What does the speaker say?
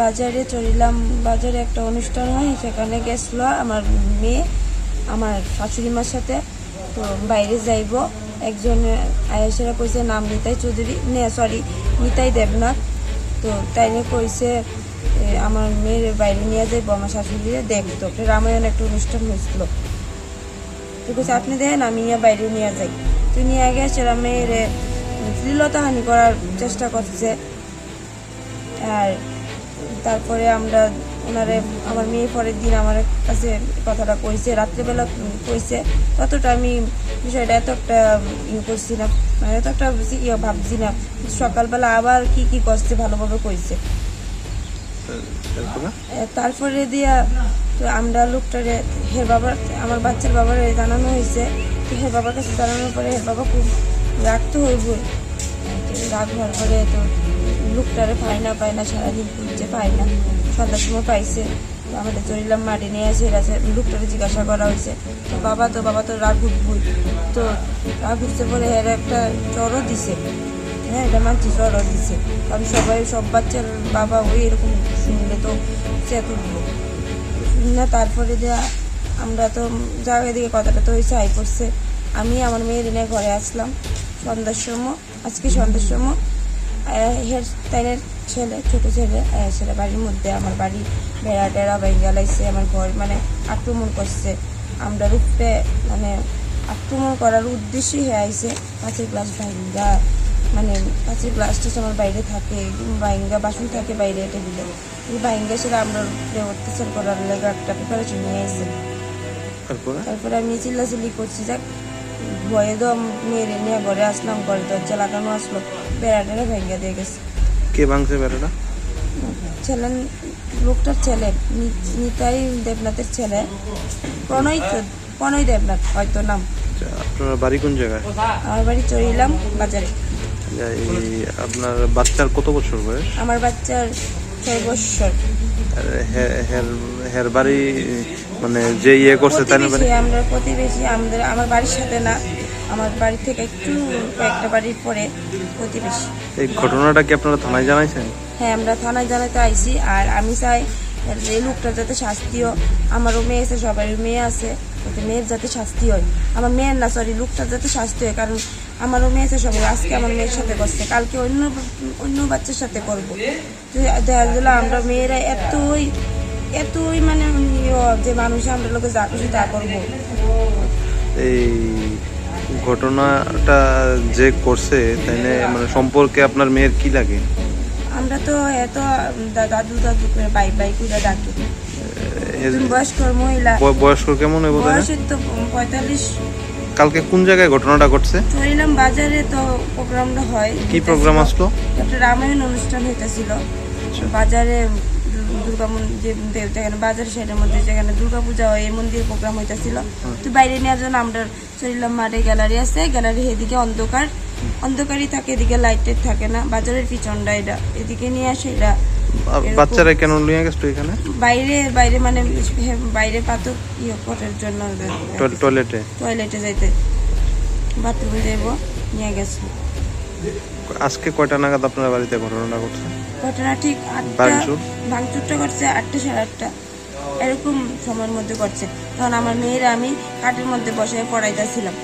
বাজারে চড়িলাম। বাজারে একটা অনুষ্ঠান হয়, সেখানে গেছিল আমার মেয়ে আমার শাশুড়ি মার সাথে। তো বাইরে যাইব, একজন আয়েসেরা কইছে নাম নিতাই চৌধুরী, নিতাই দেবনাথ। তো তাইলে কইছে আমার মেয়ের বাইরে নিয়ে যাইব, আমার শাশুড়িরে দেখতো রামায়ণ একটা অনুষ্ঠান হয়েছিল। তো কইছে আপনি দেখেন আমি বাইরে নিয়ে যাই। তো নিয়ে গেছে, মেয়ের শ্লীলতাহানি করার চেষ্টা করছে। আর তারপরে আমরা ওনারে, আমার মেয়ে পরের দিন আমার কাছে কথাটা কইছে, রাত্রেবেলা কইছে। ততটা আমি বিষয়টা এত একটা করছি না, মানে এত একটা ভাবছি না। সকালবেলা আবার কি কি করছে ভালোভাবে কইছে। তারপরে দিয়া তো আমরা লোকটারে হের বাবার, আমার বাচ্চার বাবার জানানো হয়েছে। তো হের বাবার কাছে জানানোর পরে হের বাবা খুব রাগ তো হইব। রাগ হওয়ার পরে তো লোকটারে পায় না, সারাদিন খুঁজছে পায় না। সন্ধ্যার সময় পাইছে, তো আমাদের চলিলাম মাটি নিয়ে আসে। লোকটারে জিজ্ঞাসা করা হয়েছে। তো বাবা তো রাগ উঠবই। তো রাগ উঠছে বলে এর একটা চরও দিছে। হ্যাঁ, এটা মানছি, চরও দিছে। কারণ সব বাচ্চার বাবা ওই এরকম শুনলে তো চেত উঠবো না। তারপরে দেওয়া আমরা তো জায়গা দিকে কথাটা তো হয়েছে আই করছে। আমি আমার মেয়ের নিয়ে ঘরে আসলাম সন্ধ্যার সময়, আজকে সন্ধ্যার সময়। তাইনের ছেলে, ছোটো ছেলে ছেলে বাড়ির মধ্যে আমার বাড়ি বেড়া টেড়া ভেঙে লাইছে, আমার ঘর মানে আক্রমণ করছে। আমরা রূপে মানে আক্রমণ করার উদ্দেশ্যে হয়ে আইছে। কাঁচের গ্লাস ভাঙ্গা, মানে কাঁচের গ্লাসটা আমার বাইরে থাকে, ভাঙ্গা বাসন থাকে বাইরে টেবিলে, এই ভাঙ্গা সেটা আমরা অত্যাচার করার লেগে একটা প্রিপারেশন নিয়ে আসছে। তারপরে আমি চিল্লাচিল্লি করছি, যাক ভয়ে তো মেয়ের নিয়ে ঘরে আসলাম, ঘরে দরজা লাগানো আসলো, বেড়াটা ভেঙে দিয়ে গেছে। কে ভাঙছে বেড়াটা? ছেলে, লোকটার ছেলে, নিতাই দেবনাথের ছেলে, প্রণয় দেবনাথ হয়তো নাম। আপনার বাড়ি কোন জায়গায়? আমার বাড়ি চড়িলাম বাজারে। আপনার বাচ্চার কত বছর বয়স? আমার বাচ্চার 6 বছর। হের বাড়ি মানে যে ইয়ে করছে তাই না? আমরা প্রতিবেশী, আমার বাড়ির সাথে না, আমার বাড়ি থেকে একটু কয়েকটা বাড়ির পরে প্রতিবেশী। এই ঘটনাটা কি আপনারা থানায় জানাইছেন? হ্যাঁ, আমরা থানায় জানাতে আইছি। আর আমি চাই এই লোকটার যাতে শাস্তি হয়। আমারও মেয়ে আছে, সবারই মেয়ে আছে, যাতে মেয়ের যাতে শাস্তি হয়। আমার মেয়ের না, লোকটার যাতে শাস্তি হয়। কারণ আমারও মেয়ে আছে, সবাই আজকে আমার মেয়ের সাথে করছে, কালকে অন্য বাচ্চার সাথে করবো। দেখা গেল আমরা মেয়েরা এতই মানে যে মানুষ আমরা লোকে যা খুশি তা করবো। এই ঘটনাটা যে করছে তাই মানে সম্পর্কে আপনার মেয়ের কি লাগে? আমরা তো এত দাদু করে বাই করে ডাকি। বয়স্ক মহিলা। বয়স্ক কেমন? বয়সের তো 45। কালকে কোন জায়গায় ঘটনাটা ঘটছে? চড়িলাম বাজারে তো প্রোগ্রামটা হয়। কি প্রোগ্রাম আসলো? একটা রামায়ণ অনুষ্ঠান হইতেছিল বাজারে। দুর্গা মন্দির, যেখানে বাজার সাইডের মধ্যে যেখানে দুর্গা পূজা হয়, এই মন্দির প্রোগ্রাম হইতেছিল। তো বাইরে নেওয়ার জন্য আমরা চড়িলাম মাঠে, গ্যালারি আছে, গ্যালারি এদিকে অন্ধকারই থাকে, এদিকে লাইটের থাকে না। বাজারের পিছনটা এটা, এদিকে নিয়ে আসে। এটা বাচ্চারা কেন নিয়ে গেছিল এখানে? বাইরে মানে বাইরে পাথর করার জন্য, টয়লেটে যাইতে, বাথরুমে যাইব, নিয়ে গেছে। আজকে কয়টা নাগাদ আপনার বাড়িতে ঘটনাটা ঘটছে? ঘটনা ঠিক ভাঙচুরটা করছে 8টা সাড়ে 8টা এরকম সময়ের মধ্যে করছে। তখন আমার মেয়েরা আমি কাঠের মধ্যে বসে পড়াইতেছিলাম।